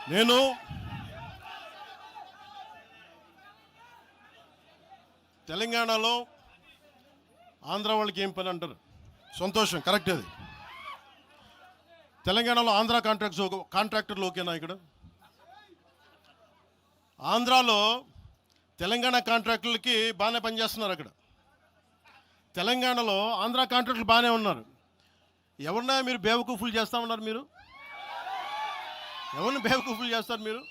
నేను తెలంగాణలో ఆంధ్ర వాళ్ళకి ఏం పని అంటారు? సంతోషం, కరెక్ట్. అది తెలంగాణలో ఆంధ్ర కాంట్రాక్టర్లు ఓకేనా? ఇక్కడ ఆంధ్రాలో తెలంగాణ కాంట్రాక్టర్లకి బాగానే పనిచేస్తున్నారు. అక్కడ తెలంగాణలో ఆంధ్ర కాంట్రాక్టర్లు బాగానే ఉన్నారు. ఎవరన్నా మీరు బేవకూఫులు చేస్తా ఉన్నారు? మీరు ఎవరిని బేవకూఫులు చేస్తారు? మీరు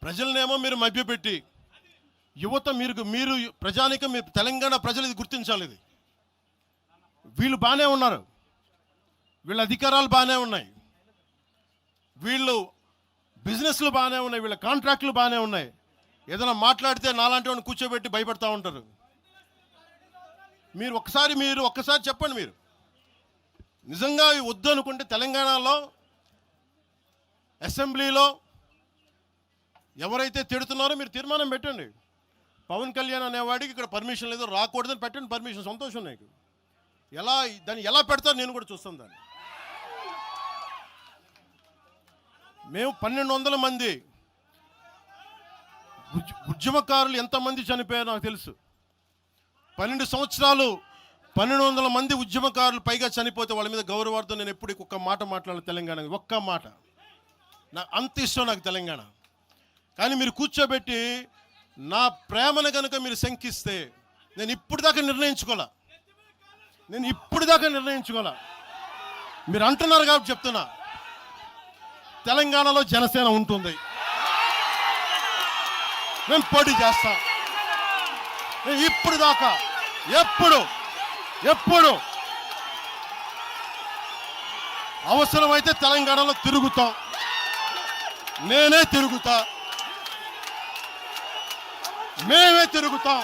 ప్రజలనేమో మీరు మభ్యపెట్టి, యువత మీరు ప్రజానికం, మీరు తెలంగాణ ప్రజలు ఇది గుర్తించాలి. ఇది వీళ్ళు బాగానే ఉన్నారు, వీళ్ళ అధికారాలు బాగానే ఉన్నాయి, వీళ్ళు బిజినెస్లు బాగానే ఉన్నాయి, వీళ్ళ కాంట్రాక్టులు బాగానే ఉన్నాయి. ఏదైనా మాట్లాడితే నాలాంటి వాడిని కూర్చోబెట్టి భయపడతా ఉంటారు. మీరు ఒక్కసారి చెప్పండి. మీరు నిజంగా వద్దు అనుకుంటే తెలంగాణలో అసెంబ్లీలో ఎవరైతే తిడుతున్నారో మీరు తీర్మానం పెట్టండి. పవన్ కళ్యాణ్ అనేవాడికి ఇక్కడ పర్మిషన్ లేదు, రాకూడదని పెట్టండి పర్మిషన్. సంతోషం. నాకు దాన్ని ఎలా పెడతారు నేను కూడా చూస్తాను. దాన్ని మేము 1200 మంది ఉద్యమకారులు ఎంతమంది చనిపోయారో నాకు తెలుసు. 12 సంవత్సరాలు 1200 మంది ఉద్యమకారులు పైగా చనిపోతే వాళ్ళ మీద గౌరవార్థం నేను ఎప్పుడు ఒక్క మాట మాట్లాడాలి తెలంగాణ, ఒక్క మాట. నాకు అంత ఇష్టం నాకు తెలంగాణ. కానీ మీరు కూర్చోబెట్టి నా ప్రేమను కనుక మీరు శంకిస్తే నేను ఇప్పుడు దాకా నిర్ణయించుకోలే. మీరు అంటున్నారు కాబట్టి చెప్తున్నా, తెలంగాణలో జనసేన ఉంటుంది, మేము పోటీ చేస్తాం. మేము ఇప్పుడు దాకా ఎప్పుడు అవసరమైతే తెలంగాణలో తిరుగుతాం. నేనే తిరుగుతా, మేమే తిరుగుతాం.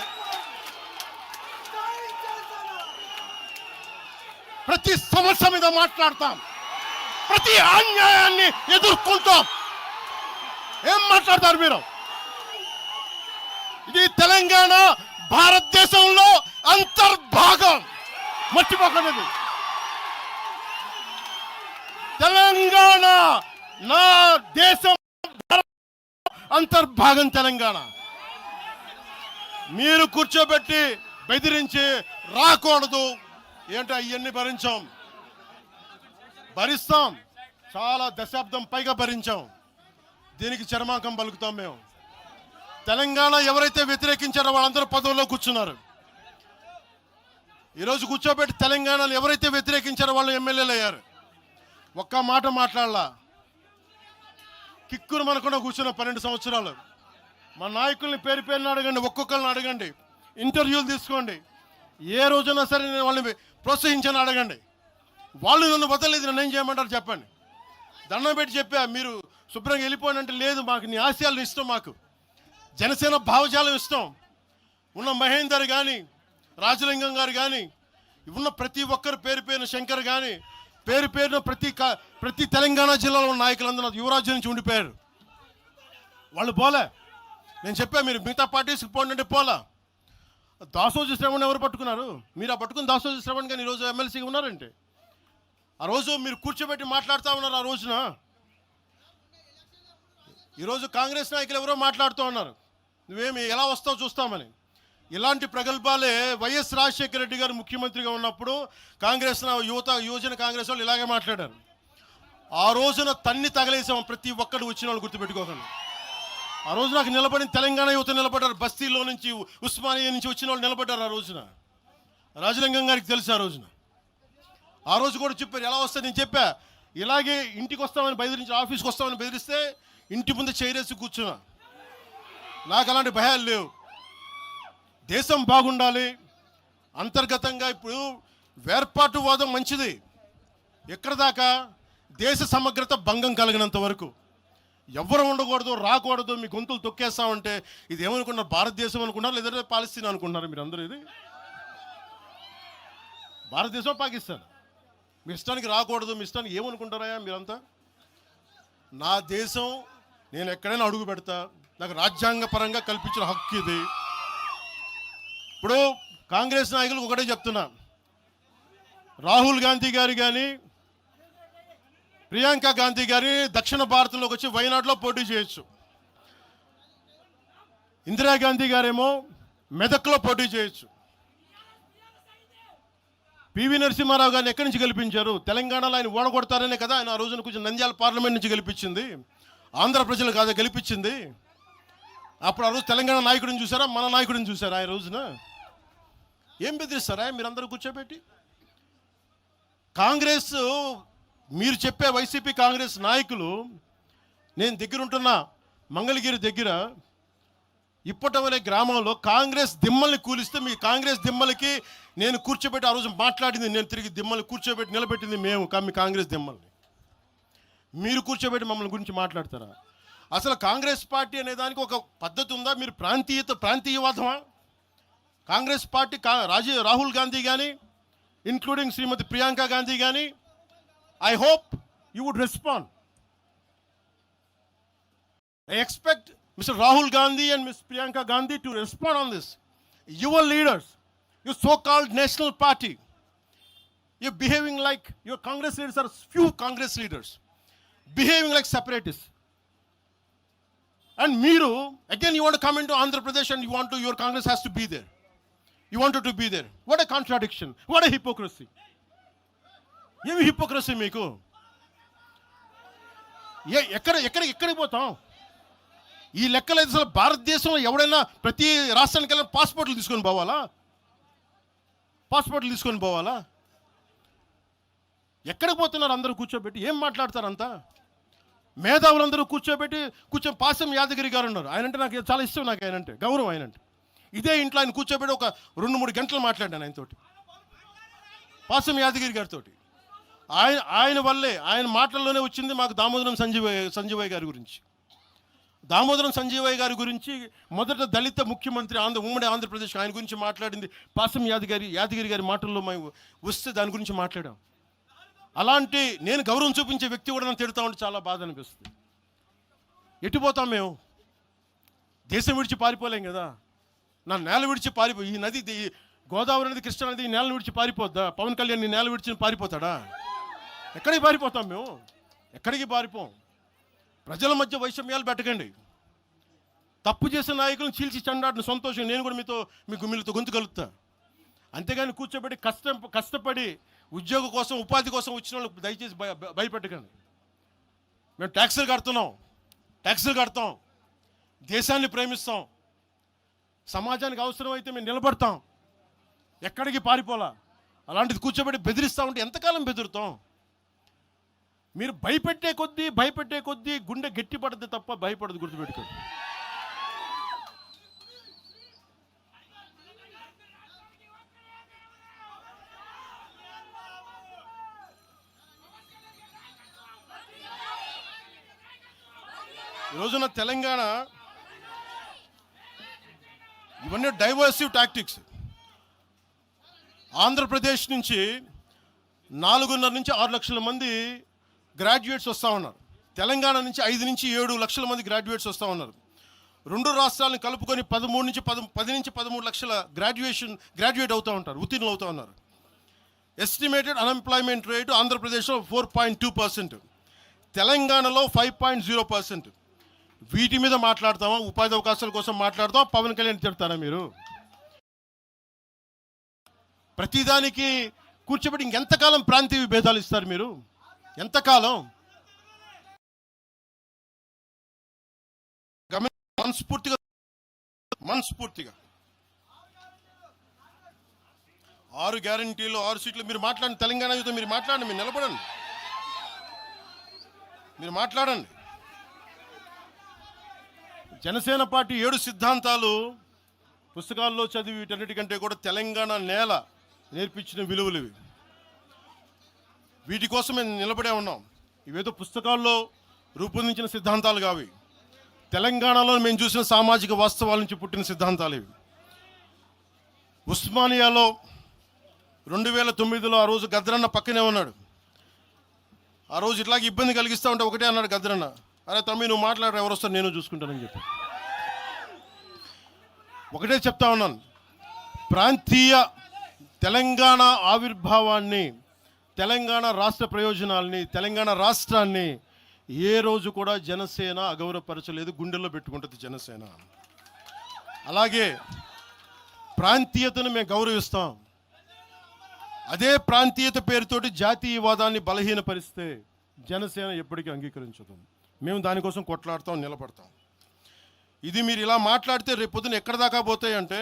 ప్రతి సమస్య మీద మాట్లాడతాం, ప్రతి అన్యాయాన్ని ఎదుర్కొంటాం. ఏం మాట్లాడతారు మీరు? ఇది తెలంగాణ భారతదేశంలో అంతర్భాగం, మర్చిపోకండి. తెలంగాణ నా దేశం అంతర్భాగం. తెలంగాణ మీరు కూర్చోబెట్టి బెదిరించి రాకూడదు ఏంటో అవన్నీ భరిస్తాం. చాలా దశాబ్దం పైగా భరించాం. దీనికి చర్మాంకం పలుకుతాం మేము. తెలంగాణ ఎవరైతే వ్యతిరేకించారో వాళ్ళందరూ పదవుల్లో కూర్చున్నారు. ఈరోజు కూర్చోబెట్టి తెలంగాణను ఎవరైతే వ్యతిరేకించారో వాళ్ళు ఎమ్మెల్యేలు అయ్యారు. ఒక్క మాట మాట్లాడలా, కిక్కురు మనకుండా కూర్చున్న 12 సంవత్సరాలు. మా నాయకుల్ని పేరు పేరుని అడగండి, ఒక్కొక్కరిని అడగండి, ఇంటర్వ్యూలు తీసుకోండి. ఏ రోజునా సరే నేను వాళ్ళని ప్రోత్సహించని అడగండి. వాళ్ళు నన్ను వదలలేదు, నన్ను ఏం చేయమంటారు చెప్పండి. దండం పెట్టి చెప్పా, మీరు శుభ్రంగా వెళ్ళిపోయిన అంటే లేదు, మాకు నీ ఆశయాలు ఇష్టం, మాకు జనసేన భావజాలం ఇష్టం. ఉన్న మహేందర్ కానీ, రాజలింగం గారు కానీ, ఉన్న ప్రతి ఒక్కరు పేరు పేరున, శంకర్ కానీ పేరు పేరున ప్రతి తెలంగాణ జిల్లాలో ఉన్న నాయకులందరూ యువరాజ్యం నుంచి ఉండిపోయారు. వాళ్ళు పోలే. నేను చెప్పా, మీరు మిగతా పార్టీస్కి పోండి అంటే పోలా. దాసోజీ శ్రవణ్ ఎవరు పట్టుకున్నారు? మీరు ఆ పట్టుకుని దాసోజీ శ్రవణ్ కానీ ఈరోజు ఎమ్మెల్సీగా ఉన్నారంటే, ఆ రోజు మీరు కూర్చోబెట్టి మాట్లాడుతూ ఉన్నారు. ఆ రోజున ఈరోజు కాంగ్రెస్ నాయకులు ఎవరో మాట్లాడుతూ ఉన్నారు, నువ్వేమి ఎలా వస్తావు చూస్తామని. ఇలాంటి ప్రగల్భాలే వైఎస్ రాజశేఖర రెడ్డి గారు ముఖ్యమంత్రిగా ఉన్నప్పుడు కాంగ్రెస్ యువజన కాంగ్రెస్ వాళ్ళు ఇలాగే మాట్లాడారు. ఆ రోజున తన్ని తగలేసాం ప్రతి ఒక్కడు వచ్చిన వాళ్ళు, గుర్తుపెట్టుకోకండి. ఆ రోజు నాకు నిలబడిన తెలంగాణ యువత నిలబడ్డారు. బస్తీలో నుంచి, ఉస్మానియా నుంచి వచ్చిన వాళ్ళు నిలబడ్డారు. ఆ రోజున రాజలింగం గారికి తెలుసు. ఆ రోజు కూడా చెప్పారు ఎలా వస్తే. నేను చెప్పా, ఇలాగే ఇంటికి వస్తామని బెదిరించి, ఆఫీస్కి వస్తామని బెదిరిస్తే ఇంటి ముందు చైరేసి కూర్చున్నా. నాకు అలాంటి భయాలు లేవు. దేశం బాగుండాలి అంతర్గతంగా. ఇప్పుడు వేర్పాటువాదం మంచిది ఎక్కడ దాకా? దేశ సమగ్రత భంగం కలిగినంత వరకు. ఎవరు ఉండకూడదు, రాకూడదు, మీ గొంతులు తొక్కేస్తామంటే ఇది ఏమనుకున్నారు? భారతదేశం అనుకున్నారు, లేదంటే పాలస్తీన్ అనుకుంటున్నారు మీరు అందరూ? ఇది భారతదేశం, పాకిస్తాన్. మీ ఇష్టానికి రాకూడదు, మీ ఇష్టానికి ఏమనుకుంటారా మీరంతా? నా దేశం, నేను ఎక్కడైనా అడుగు పెడతా, నాకు రాజ్యాంగ పరంగా కల్పించిన హక్కు ఇది. ఇప్పుడు కాంగ్రెస్ నాయకులకు ఒకటే చెప్తున్నా, రాహుల్ గాంధీ గారు కానీ, ప్రియాంక గాంధీ గారి దక్షిణ భారతంలోకి వచ్చి వైనాడులో పోటీ చేయొచ్చు. ఇందిరాగాంధీ గారేమో మెదక్లో పోటీ చేయొచ్చు. పివి నరసింహారావు గారిని ఎక్కడి నుంచి గెలిపించారు? తెలంగాణలో ఆయన ఓడగొడతారనే కదా ఆయన ఆ రోజున కొంచెం నంద్యాల పార్లమెంట్ నుంచి గెలిపించింది. ఆంధ్ర ప్రజలు కాదా గెలిపించింది? అప్పుడు ఆ రోజు తెలంగాణ నాయకుడిని చూసారా, మన నాయకుడిని చూసారా? ఆ రోజున ఏం బెదిరిస్తారా మీరందరూ కూర్చోబెట్టి? కాంగ్రెస్, మీరు చెప్పే వైసీపీ కాంగ్రెస్ నాయకులు, నేను దగ్గరుంటున్న మంగళగిరి దగ్గర ఇప్పటవలే గ్రామంలో కాంగ్రెస్ దిమ్మల్ని కూలిస్తే మీ కాంగ్రెస్ దిమ్మలకి నేను కూర్చోబెట్టి ఆ రోజు మాట్లాడింది, నేను తిరిగి దిమ్మల్ని కూర్చోబెట్టి నిలబెట్టింది మేము, మీ కాంగ్రెస్ దిమ్మల్ని మీరు కూర్చోబెట్టి మమ్మల్ని గురించి మాట్లాడతారా? అసలు కాంగ్రెస్ పార్టీ అనే దానికి ఒక పద్ధతి ఉందా? మీరు ప్రాంతీయవాదమా? కాంగ్రెస్ పార్టీ రాహుల్ గాంధీ కానీ, ఇంక్లూడింగ్ శ్రీమతి ప్రియాంక గాంధీ కానీ, I hope you would respond. I expect Mr. Rahul Gandhi and Ms. Priyanka Gandhi to respond on this. Your leaders, your so-called national party, you're behaving like, your Congress leaders are few Congress leaders, behaving like separatists. And Meeru, again you want to come into Andhra Pradesh and your Congress has to be there. You wanted to be there. What a contradiction. What a hypocrisy. Yemi hypocrisy meeku. ఎక్కడికి పోతాం? ఈ లెక్కలు అసలు భారతదేశంలో ఎవడైనా ప్రతి రాష్ట్రానికి వెళ్ళిన పాస్పోర్ట్లు తీసుకొని పోవాలా? ఎక్కడికి పోతున్నారు అందరూ కూర్చోబెట్టి? ఏం మాట్లాడతారంతా? మేధావులందరూ కూర్చొని పాసం యాదగిరి గారు ఉన్నారు. ఆయనంటే నాకు చాలా ఇష్టం, నాకు ఆయనంటే గౌరవం. ఆయనంటే ఇదే ఇంట్లో ఆయన కూర్చోబెట్టి ఒక 2-3 గంటలు మాట్లాడాను ఆయనతోటి, పాసం యాదగిరి గారితో. ఆయన వల్లే, ఆయన మాటల్లోనే వచ్చింది మాకు దామోదరం సంజీవయ్య గారి గురించి. దామోదరం సంజీవయ్య గారి గురించి మొదట దళిత ముఖ్యమంత్రి ఉమ్మడి ఆంధ్రప్రదేశ్, ఆయన గురించి మాట్లాడింది పాసం యాదగిరి గారి మాటల్లో మేము వస్తే దాని గురించి మాట్లాడాం. అలాంటి నేను గౌరవం చూపించే వ్యక్తి కూడా నన్ను తిడతా ఉంటే చాలా బాధ అనిపిస్తుంది. ఎటుపోతాం మేము? దేశం విడిచి పారిపోలేం కదా. నా నేల విడిచి ఈ నది, గోదావరి నది, కృష్ణా నది ఈ నేలను విడిచి పారిపోద్దా? పవన్ కళ్యాణ్ ఈ నేల విడిచి పారిపోతాడా? ఎక్కడికి పారిపోతాం మేము? ఎక్కడికి పారిపోం. ప్రజల మధ్య వైషమ్యాలు పెట్టకండి. తప్పు చేసిన నాయకులను చీల్చి చెండాడిన సంతోషం నేను కూడా మీతో గొంతు కలుగుతా. అంతేగాని కూర్చోబెట్టి కష్టపడి ఉద్యోగం కోసం, ఉపాధి కోసం వచ్చిన వాళ్ళకి దయచేసి భయపెట్టకండి. మేము ట్యాక్సులు కడతాం, దేశాన్ని ప్రేమిస్తాం, సమాజానికి అవసరం అయితే మేము నిలబడతాం, ఎక్కడికి పారిపోలా. అలాంటిది కూర్చోబెట్టి బెదిరిస్తూ ఉంటే ఎంతకాలం బెదురుతాం? మీరు భయపెట్టే కొద్దీ గుండె గట్టి పడద్దు తప్ప భయపడదు, గుర్తుపెట్టుకోండి. ఈరోజున తెలంగాణ ఇవన్నీ డైవర్సివ్ టాక్టిక్స్. ఆంధ్రప్రదేశ్ నుంచి 4.5 నుంచి 6 లక్షల మంది గ్రాడ్యుయేట్స్ వస్తూ ఉన్నారు. తెలంగాణ నుంచి 5 నుంచి 7 లక్షల మంది గ్రాడ్యుయేట్స్ వస్తూ ఉన్నారు. 2 రాష్ట్రాలను కలుపుకొని 10 నుంచి 13 లక్షల గ్రాడ్యుయేట్ అవుతూ ఉంటారు, ఉత్తీర్ణులు అవుతూ ఉన్నారు. ఎస్టిమేటెడ్ అన్ఎంప్లాయ్మెంట్ రేటు ఆంధ్రప్రదేశ్లో 4.2%, తెలంగాణలో 5.0%. వీటి మీద మాట్లాడతామా? ఉపాధి అవకాశాల కోసం మాట్లాడతామా? పవన్ కళ్యాణ్ తిడతారా మీరు? ప్రతిదానికి కూర్చోబెట్టి ఇంకెంతకాలం ప్రాంతీయ విభేదాలు ఇస్తారు మీరు? ఎంతకాలం? మనస్ఫూర్తిగా 6 గ్యారంటీలు, 6 సీట్లు మీరు మాట్లాడండి. తెలంగాణ యుద్ధం మీరు మాట్లాడండి, మీరు నిలబడండి, మీరు మాట్లాడండి. జనసేన పార్టీ 7 సిద్ధాంతాలు పుస్తకాల్లో చదివి వీటన్నిటికంటే కూడా తెలంగాణ నేల నేర్పించిన విలువలు ఇవి. వీటి కోసం మేము నిలబడే ఉన్నాం. ఇవేదో పుస్తకాల్లో రూపొందించిన సిద్ధాంతాలు కావి. తెలంగాణలో మేము చూసిన సామాజిక వాస్తవాల నుంచి పుట్టిన సిద్ధాంతాలు ఇవి. ఉస్మానియాలో 2009లో ఆ రోజు గద్రన్న పక్కనే ఉన్నాడు. ఆ రోజు ఇట్లాగే ఇబ్బంది కలిగిస్తూ ఉంటే ఒకటే అన్నాడు గద్రన్న, అరే తమ్మి నువ్వు మాట్లాడరా, ఎవరు వస్తారు నేను చూసుకుంటానని చెప్పి. ఒకటే చెప్తా ఉన్నాను, ప్రాంతీయ తెలంగాణ ఆవిర్భావాన్ని, తెలంగాణ రాష్ట్ర ప్రయోజనాల్ని, తెలంగాణ రాష్ట్రాన్ని ఏ రోజు కూడా జనసేన అగౌరవపరచలేదు. గుండెల్లో పెట్టుకుంటుంది జనసేన. అలాగే ప్రాంతీయతను మేము గౌరవిస్తాం. అదే ప్రాంతీయత పేరుతోటి జాతీయవాదాన్ని బలహీనపరిస్తే జనసేన ఎప్పటికీ అంగీకరించదు. మేము దానికోసం కొట్లాడతాం, నిలబడతాం. ఇది మీరు ఇలా మాట్లాడితే రేపు పొద్దున ఎక్కడ దాకా పోతాయంటే,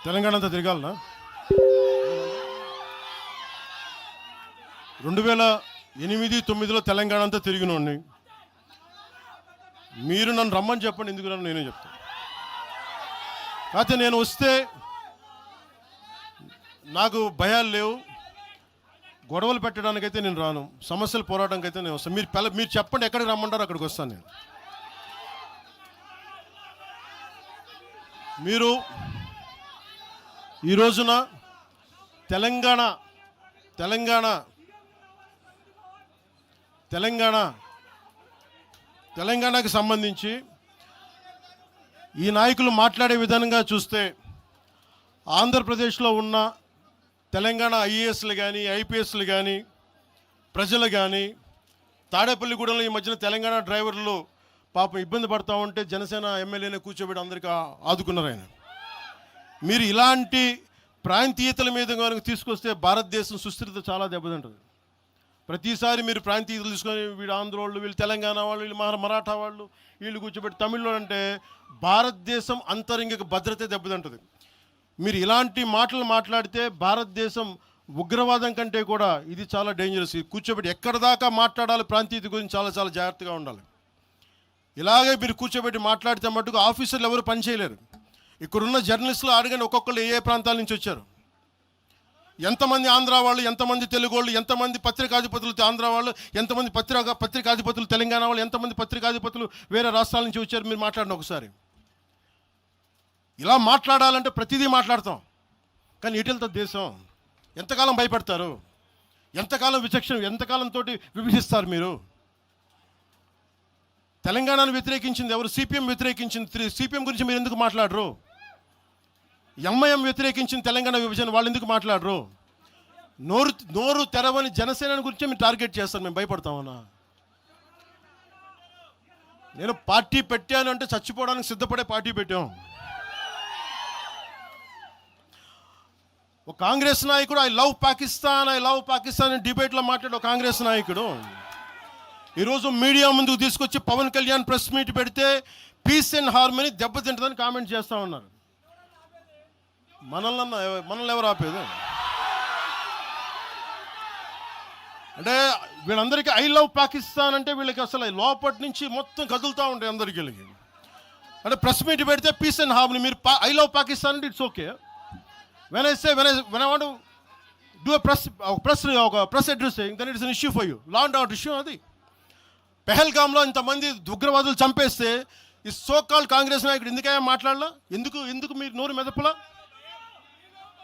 తెలంగాణ అంతా తిరగాలనా? 2008-9లో తెలంగాణ అంతా తిరిగినోడిని. మీరు నన్ను రమ్మని చెప్పండి, ఎందుకు నన్ను నేనే చెప్తాను. కాకపోతే నేను వస్తే నాకు భయాలు లేవు. గొడవలు పెట్టడానికైతే నేను రాను, సమస్యలు పోరాటానికి అయితే నేను వస్తాను. మీరు చెప్పండి ఎక్కడికి రమ్మంటారో అక్కడికి వస్తాను నేను. మీరు ఈ రోజున తెలంగాణకి సంబంధించి ఈ నాయకులు మాట్లాడే విధానంగా చూస్తే ఆంధ్రప్రదేశ్లో ఉన్న తెలంగాణ ఐఏఎస్లు కానీ, ఐపీఎస్లు కానీ, ప్రజలు కానీ, తాడేపల్లిగూడెంలో ఈ మధ్యన తెలంగాణ డ్రైవర్లు పాపం ఇబ్బంది పడతా ఉంటే జనసేన ఎమ్మెల్యేనే కూర్చోబెట్టి అందరికీ ఆదుకున్నారు ఆయన. మీరు ఇలాంటి ప్రాంతీయతల మీద కనుక తీసుకొస్తే భారతదేశం సుస్థిరత చాలా దెబ్బతింటుంది. ప్రతిసారి మీరు ప్రాంతీయతలు తీసుకొని వీళ్ళు ఆంధ్ర వాళ్ళు, వీళ్ళు తెలంగాణ వాళ్ళు, వీళ్ళు మరాఠా వాళ్ళు, వీళ్ళు కూర్చోబెట్టి తమిళ్లో అంటే భారతదేశం అంతరంగిక భద్రత దెబ్బతింటుంది. మీరు ఇలాంటి మాటలు మాట్లాడితే భారతదేశం ఉగ్రవాదం కంటే కూడా ఇది చాలా డేంజరస్. కూర్చోబెట్టి ఎక్కడ దాకా మాట్లాడాలి ప్రాంతీయత గురించి చాలా చాలా జాగ్రత్తగా ఉండాలి. ఇలాగే మీరు కూర్చోబెట్టి మాట్లాడితే మటుకు ఆఫీసర్లు ఎవరు పనిచేయలేరు. ఇక్కడున్న జర్నలిస్టులు అడగండి, ఒక్కొక్కరు ఏ ప్రాంతాల నుంచి వచ్చారు, ఎంతమంది ఆంధ్ర వాళ్ళు, ఎంతమంది తెలుగు వాళ్ళు, ఎంతమంది పత్రికాధిపతులు ఆంధ్ర వాళ్ళు, ఎంతమంది పత్రికాధిపతులు తెలంగాణ వాళ్ళు, ఎంతమంది పత్రికాధిపతులు వేరే రాష్ట్రాల నుంచి వచ్చారు. మీరు మాట్లాడిన ఒకసారి. ఇలా మాట్లాడాలంటే ప్రతిదీ మాట్లాడతాం, కానీ ఇటెళ్తా దేశం. ఎంతకాలం భయపడతారు? ఎంతకాలం విచక్షణ, ఎంతకాలంతో విభజిస్తారు మీరు? తెలంగాణను వ్యతిరేకించింది ఎవరు? సిపిఎం వ్యతిరేకించింది. సిపిఎం గురించి మీరు ఎందుకు మాట్లాడరు? ఎంఐఎం వ్యతిరేకించిన తెలంగాణ విభజన, వాళ్ళు ఎందుకు మాట్లాడరు? నోరు తెరవని జనసేన గురించి మీరు టార్గెట్ చేస్తారు. మేము భయపడతామన్నా? నేను పార్టీ పెట్టాను అంటే చచ్చిపోవడానికి సిద్ధపడే పార్టీ పెట్టాం. ఒక కాంగ్రెస్ నాయకుడు ఐ లవ్ పాకిస్తాన్ అని డిబేట్లో మాట్లాడే ఒక కాంగ్రెస్ నాయకుడు ఈరోజు మీడియా ముందుకు తీసుకొచ్చి పవన్ కళ్యాణ్ ప్రెస్ మీట్ పెడితే పీస్ అండ్ హార్మనీ దెబ్బతింటుందని కామెంట్ చేస్తూ ఉన్నారు. మనల్ని ఎవరు ఆపేది? అంటే వీళ్ళందరికీ ఐ లవ్ పాకిస్తాన్ అంటే వీళ్ళకి అసలు లోపటి నుంచి మొత్తం కదులుతూ ఉంటాయి అందరికీ. అంటే ప్రెస్ మీట్ పెడితే పీస్ అండ్ హార్మనీ, మీరు ఐ లవ్ పాకిస్తాన్ అంటే it's okay. When I want do press addressing, then it's an issue for you, law and order issue. అది పెహల్గామ్లో ఇంతమంది ఉగ్రవాదులు చంపేస్తే ఈ సోకాల్ కాంగ్రెస్ నాయకుడు ఎందుకయ్యా మాట్లాడలా? ఎందుకు మీరు నోరు మెదపలా?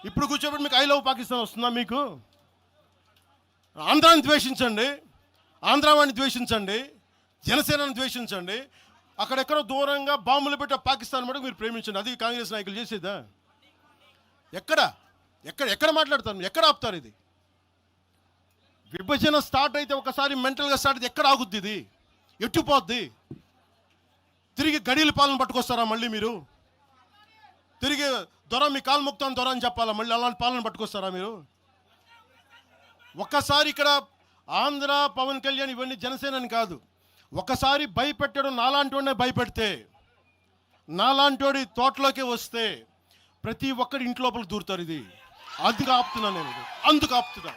ఇప్పుడు కూర్చోబెట్టి మీకు ఐ లవ్ పాకిస్తాన్ వస్తుందా? మీకు ఆంధ్రాని ద్వేషించండి, ఆంధ్రావాణి ద్వేషించండి, జనసేనని ద్వేషించండి, అక్కడెక్కడో దూరంగా బాంబులు పెట్టి పాకిస్తాన్ మటుకు మీరు ప్రేమించండి. అది కాంగ్రెస్ నాయకులు చేసేదా? ఎక్కడ మాట్లాడతారు? ఎక్కడ ఆపుతారు? ఇది విభజన స్టార్ట్ అయితే ఒకసారి మెంటల్గా స్టార్ట్ అయితే ఎక్కడ ఆగుద్ది? ఇది ఎట్టుపోద్ది? తిరిగి గడీల పాలన పట్టుకొస్తారా మళ్ళీ మీరు? తిరిగి దొర మీ కాలు మొక్తాను దొర అని చెప్పాలా? మళ్ళీ అలాంటి పాలన పట్టుకొస్తారా మీరు? ఒక్కసారి ఇక్కడ ఆంధ్ర పవన్ కళ్యాణ్ ఇవన్నీ జనసేనని కాదు, ఒకసారి భయపెట్టడం నాలాంటి వాడినే భయపెడితే, నాలాంటి తోటలోకి వస్తే ప్రతి ఒక్కరి ఇంటి లోపలికి దూరుతారు. ఇది అందుకు ఆపుతున్నా నేను, అందుకు ఆపుతున్నా.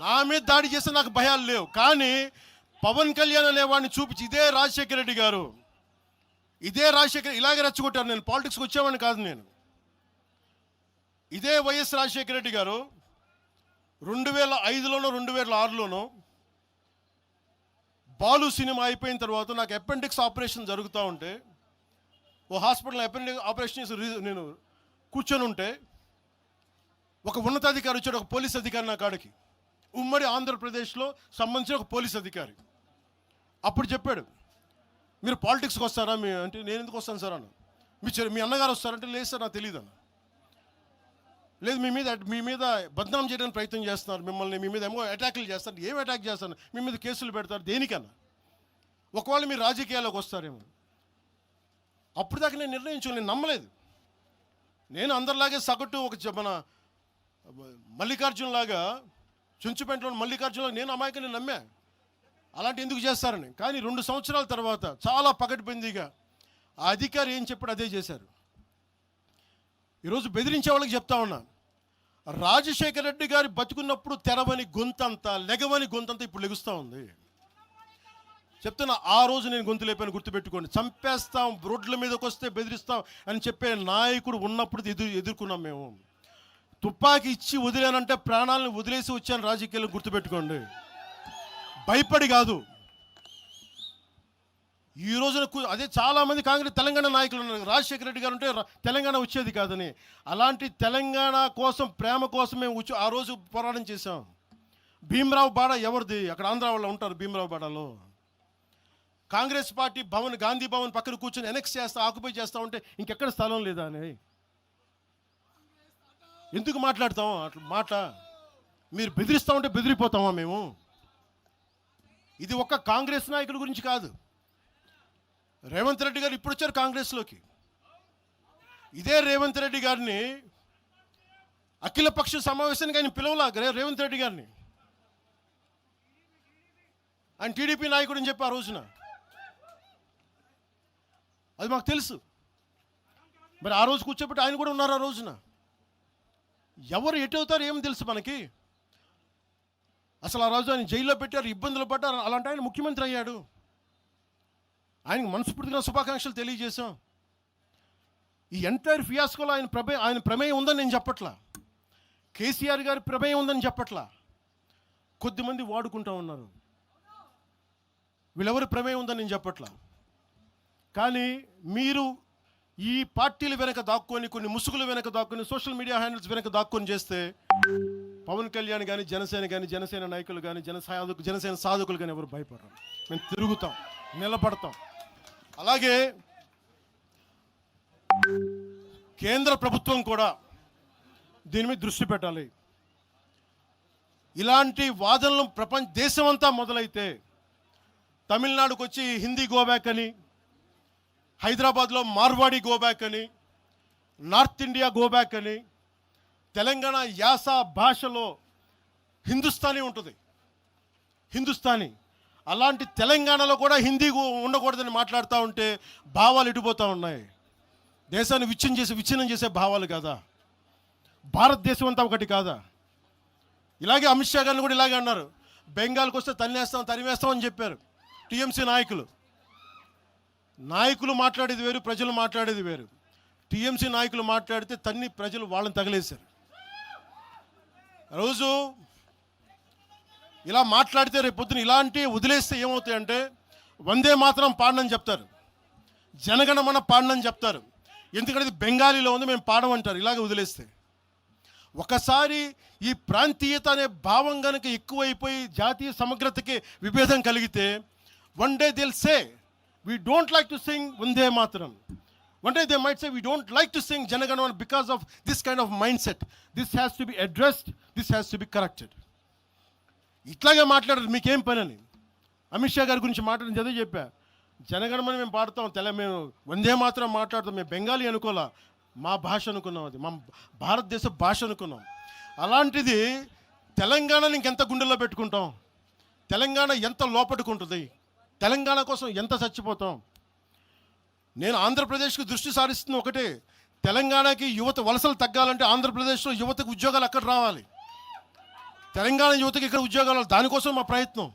నా మీద దాడి చేస్తే నాకు భయాలు లేవు, కానీ పవన్ కళ్యాణ్ అనేవాడిని చూపించి ఇదే రాజశేఖర రెడ్డి గారు, ఇలాగే రెచ్చగొట్టారు. నేను పాలిటిక్స్కి వచ్చేవాడిని కాదు. నేను ఇదే వైఎస్ రాజశేఖర రెడ్డి గారు 2005లోనో 2006లోనో బాలు సినిమా అయిపోయిన తర్వాత నాకు అపెండిక్స్ ఆపరేషన్ జరుగుతూ ఉంటే ఓ హాస్పిటల్ అపెండిక్స్ ఆపరేషన్ నేను కూర్చొని ఉంటే ఒక ఉన్నతాధికారి వచ్చాడు, ఒక పోలీస్ అధికారి నా కాడికి, ఉమ్మడి ఆంధ్రప్రదేశ్లో సంబంధించిన ఒక పోలీస్ అధికారి. అప్పుడు చెప్పాడు, మీరు పాలిటిక్స్కి వస్తారా అంటే నేను ఎందుకు వస్తాను సార్ అన్న. మీ అన్నగారు వస్తారంటే లేదు సార్ నాకు తెలియదు అన్న. లేదు మీ మీద బద్నాం చేయడానికి ప్రయత్నం చేస్తున్నారు, మిమ్మల్ని మీ మీద ఏమో అటాకులు చేస్తారు. ఏం అటాక్ చేస్తారు? మీ మీద కేసులు పెడతారు, దేనికన్నా? ఒకవేళ మీరు రాజకీయాల్లోకి వస్తారేమో. అప్పుడు దాకా నేను నేను నమ్మలేదు. నేను అందరిలాగే సగటు మన మల్లికార్జున్ లాగా, చుంచుపేటలో మల్లికార్జునలాగా నేను అమాయకుని నమ్మా అలాంటి ఎందుకు చేస్తారని. కానీ 2 సంవత్సరాల తర్వాత చాలా పకడ్బందీగా ఆ అధికారి ఏం చెప్పాడు అదే చేశారు. ఈరోజు బెదిరించే వాళ్ళకి చెప్తా ఉన్నా, రాజశేఖర రెడ్డి గారి బతుకున్నప్పుడు తెరవని గొంతంతా, లెగవని గొంతంతా ఇప్పుడు లెగుస్తూ ఉంది. చెప్తున్నా, ఆ రోజు నేను గొంతు లేపాను, గుర్తుపెట్టుకోండి. చంపేస్తాం, రోడ్ల మీదకి వస్తే బెదిరిస్తాం అని చెప్పే నాయకుడు ఉన్నప్పుడు ఎదుర్కొన్నాం మేము. తుపాకీ ఇచ్చి వదిలేనంటే ప్రాణాలను వదిలేసి వచ్చాను రాజకీయాలు, గుర్తుపెట్టుకోండి. భయపడి కాదు. ఈ రోజున అదే చాలామంది కాంగ్రెస్ తెలంగాణ నాయకులు ఉన్నారు, రాజశేఖర రెడ్డి గారు ఉంటే తెలంగాణ వచ్చేది కాదని. అలాంటి తెలంగాణ కోసం, ప్రేమ కోసం మేము ఆ రోజు పోరాటం చేశాం. భీమరావు బాడ ఎవరిది? అక్కడ ఆంధ్ర వాళ్ళు ఉంటారు భీమరావు బాడలో. కాంగ్రెస్ పార్టీ భవన్, గాంధీ భవన్ పక్కన కూర్చొని ఎనెక్స్ చేస్తా, ఆక్యుపై చేస్తా ఉంటే ఇంకెక్కడ స్థలం లేదా అని ఎందుకు మాట్లాడతాం అట్లా మాట? మీరు బెదిరిస్తూ ఉంటే బెదిరిపోతామా మేము? ఇది ఒక్క కాంగ్రెస్ నాయకుల గురించి కాదు. రేవంత్ రెడ్డి గారు ఇప్పుడు వచ్చారు కాంగ్రెస్లోకి. ఇదే రేవంత్ రెడ్డి గారిని అఖిలపక్ష సమావేశానికి ఆయన పిలవలా. రేవంత్ రెడ్డి గారిని ఆయన టీడీపీ నాయకుడు అని చెప్పి ఆ రోజున, అది మాకు తెలుసు. మరి ఆ రోజు కూర్చోబెట్టి ఆయన కూడా ఉన్నారు ఆ రోజున. ఎవరు ఎటు అవుతారు ఏం తెలుసు మనకి? అసలు ఆ రోజు ఆయన జైల్లో పెట్టారు, ఇబ్బందులు పడ్డారు. అలాంటి ఆయన ముఖ్యమంత్రి అయ్యాడు. ఆయనకు మనస్ఫూర్తిగా శుభాకాంక్షలు తెలియజేశాం. ఈ ఎంటైర్ ఫియాస్కోలో ఆయన ప్రమేయం ఉందని నేను చెప్పట్లా, కేసీఆర్ గారి ప్రమేయం ఉందని చెప్పట్లా. కొద్దిమంది వాడుకుంటా ఉన్నారు, వీళ్ళెవరి ప్రమేయం ఉందని నేను చెప్పట్లా. కానీ మీరు ఈ పార్టీల వెనక దాక్కొని, కొన్ని ముసుగుల వెనక దాక్కొని, సోషల్ మీడియా హ్యాండిల్స్ వెనక దాక్కొని చేస్తే పవన్ కళ్యాణ్ కానీ, జనసేన నాయకులు కానీ, జనసేన సాధకులు కానీ ఎవరు భయపడరు. మేము తిరుగుతాం, నిలబడతాం. అలాగే కేంద్ర ప్రభుత్వం కూడా దీని మీద దృష్టి పెట్టాలి. ఇలాంటి వాదనలు దేశమంతా మొదలైతే, తమిళనాడుకు వచ్చి హిందీ గోబ్యాక్ అని, హైదరాబాద్లో మార్వాడి గోబ్యాక్ అని, నార్త్ ఇండియా గోబ్యాక్ అని, తెలంగాణ యాస భాషలో హిందుస్థానీ ఉంటుంది, హిందుస్థానీ. అలాంటి తెలంగాణలో కూడా హిందీ ఉండకూడదని మాట్లాడుతూ ఉంటే భావాలు ఎటుపోతూ ఉన్నాయి. దేశాన్ని విచ్ఛిన్నం చేసే భావాలు కాదా? భారతదేశం అంతా ఒకటి కాదా? ఇలాగే అమిత్ షా గారిని కూడా ఇలాగే అన్నారు, బెంగాల్కి వస్తే తరిమేస్తాం అని చెప్పారు టీఎంసీ నాయకులు మాట్లాడేది వేరు, ప్రజలు మాట్లాడేది వేరు. టీఎంసీ నాయకులు మాట్లాడితే ప్రజలు వాళ్ళని తగిలేశారు. రోజు ఇలా మాట్లాడితే రేపు పొద్దున ఇలాంటి వదిలేస్తే ఏమవుతాయంటే, వందే మాత్రం పాడనని చెప్తారు, జనగణమన పాడనని చెప్తారు. ఎందుకంటే ఇది బెంగాలీలో ఉంది, మేము పాడమంటారు. ఇలాగే వదిలేస్తే ఒకసారి ఈ ప్రాంతీయత అనే భావం కనుక ఎక్కువైపోయి జాతీయ సమగ్రతకి విభేదం కలిగితే, వన్ డే దిల్ సే we don't like to sing Vande Mataram. One day they might say we don't like to sing Janaganamana because of this kind of mindset. This has to be addressed, this has to be corrected. ఇట్లాగే మాట్లాడారు, మీకేం పని అని. అమిత్ షా గారి గురించి మాట్లాడిన చదివి చెప్పా, జనగణమని మేము పాడతాం, మేము వందే మాత్రం మాట్లాడతాం, మేము బెంగాలీ అనుకోలే, మా భాష అనుకున్నాం, అది మా భారతదేశ భాష అనుకున్నాం. అలాంటిది తెలంగాణని ఇంకెంత గుండెల్లో పెట్టుకుంటాం, తెలంగాణ ఎంత లోపట్టుకుంటుంది, తెలంగాణ కోసం ఎంత చచ్చిపోతాం. నేను ఆంధ్రప్రదేశ్కి దృష్టి సారిస్తున్న ఒకటే, తెలంగాణకి యువత వలసలు తగ్గాలంటే ఆంధ్రప్రదేశ్లో యువతకు ఉద్యోగాలు అక్కడ రావాలి, తెలంగాణ యువతకి ఇక్కడ ఉద్యోగాలు, దానికోసం మా ప్రయత్నం.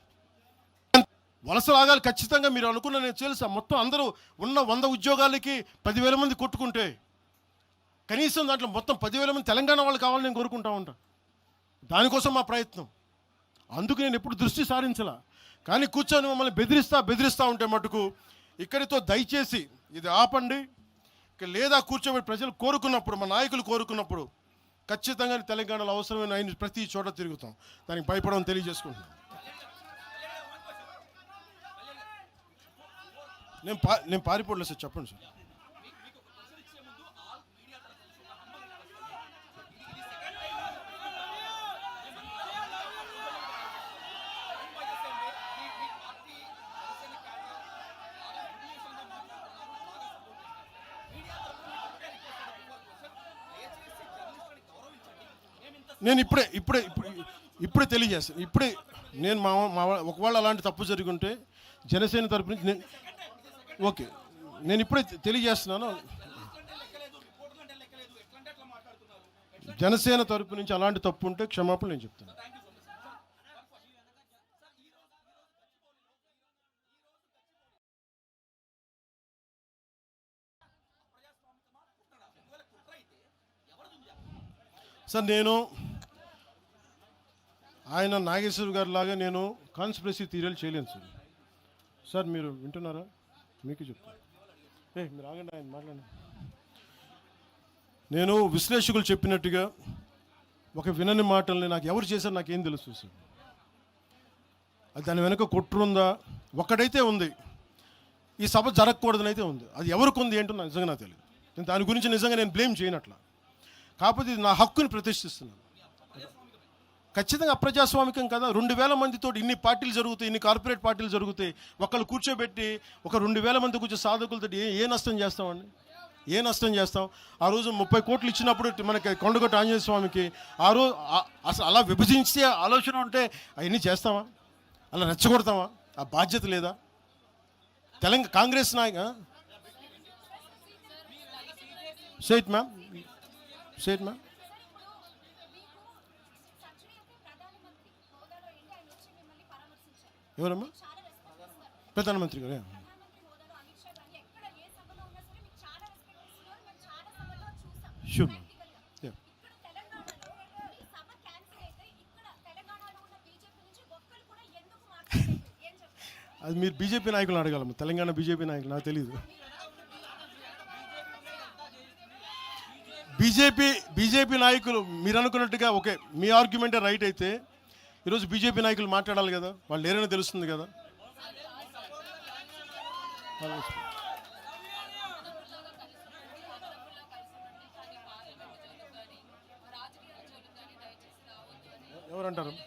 వలసలు ఆగాలి ఖచ్చితంగా. మీరు అనుకున్న నేను తెలుసా, మొత్తం అందరూ ఉన్న 100 ఉద్యోగాలకి 10,000 మంది కొట్టుకుంటే కనీసం దాంట్లో మొత్తం 10,000 మంది తెలంగాణ వాళ్ళు కావాలని నేను కోరుకుంటా ఉంటా. దానికోసం మా ప్రయత్నం. అందుకు నేను ఎప్పుడు దృష్టి సారించలా. కానీ కూర్చొని మమ్మల్ని బెదిరిస్తూ ఉంటే మటుకు ఇక్కడితో దయచేసి ఇది ఆపండి. లేదా కూర్చోబెట్టి ప్రజలు కోరుకున్నప్పుడు, మా నాయకులు కోరుకున్నప్పుడు ఖచ్చితంగా తెలంగాణలో అవసరమైన ఆయన ప్రతి చోట తిరుగుతాం. దానికి భయపడమని తెలియజేసుకుంటున్నాను. నేను పారిపోవట్లేదు సార్, చెప్పండి సార్. నేను ఇప్పుడే తెలియజేస్తాను. నేను ఒకవేళ అలాంటి తప్పు జరుగుంటే జనసేన తరపు నుంచి ఓకే, నేను ఇప్పుడే తెలియజేస్తున్నాను. జనసేన తరపు నుంచి అలాంటి తప్పు ఉంటే క్షమాపణ నేను చెప్తాను. సార్, నేను ఆయన నాగేశ్వర్ గారి లాగా నేను కాన్స్పిరసీ థియరీలు చేయలేను సార్. సార్ మీరు వింటున్నారా? మీకు చెప్తాను. మీరు ఆగండి, ఆయన మాట్లాడండి. నేను విశ్లేషకులు చెప్పినట్టుగా ఒక వినని మాటల్ని నాకు ఎవరు చేశారు నాకేం తెలుసు సార్. అది దాని వెనక కుట్రుందా? ఒక్కడైతే ఉంది, ఈ సభ జరగకూడదని అయితే ఉంది. అది ఎవరికి ఉంది ఏంటో నాకు నిజంగా నాకు తెలియదు. నేను దాని గురించి నిజంగా నేను బ్లేమ్ చేయనట్లా. కాకపోతే ఇది నా హక్కుని ప్రతిష్ఠిస్తున్నాను. ఖచ్చితంగా అప్రజాస్వామికం కదా. 2000 మందితో ఇన్ని పార్టీలు జరుగుతాయి, ఇన్ని కార్పొరేట్ పార్టీలు జరుగుతాయి. ఒకళ్ళు కూర్చోబెట్టి ఒక 2000 మంది కూర్చో సాధకులతో ఏ నష్టం చేస్తామండి? ఏ నష్టం చేస్తాం? ఆ రోజు 30 కోట్లు ఇచ్చినప్పుడు మనకి కొండగొట్ట ఆంజనేయ స్వామికి ఆ రోజు అసలు అలా విభజించే ఆలోచన ఉంటే అవన్నీ చేస్తామా? అలా రెచ్చగొడతామా? ఆ బాధ్యత లేదా? తెలంగాణ కాంగ్రెస్ నాయక సేట్ మ్యామ్ ఎవరమ్మా? ప్రధానమంత్రి గారు షూర్. అది మీరు బీజేపీ నాయకులు అడగాలమ్మా. తెలంగాణ బీజేపీ నాయకులు నాకు తెలియదు. బీజేపీ నాయకులు మీరు అనుకున్నట్టుగా ఓకే, మీ ఆర్గ్యుమెంటే రైట్ అయితే ఈరోజు బీజేపీ నాయకులు మాట్లాడాలి కదా, వాళ్ళు లేరని తెలుస్తుంది కదా. ఎవరంటారు?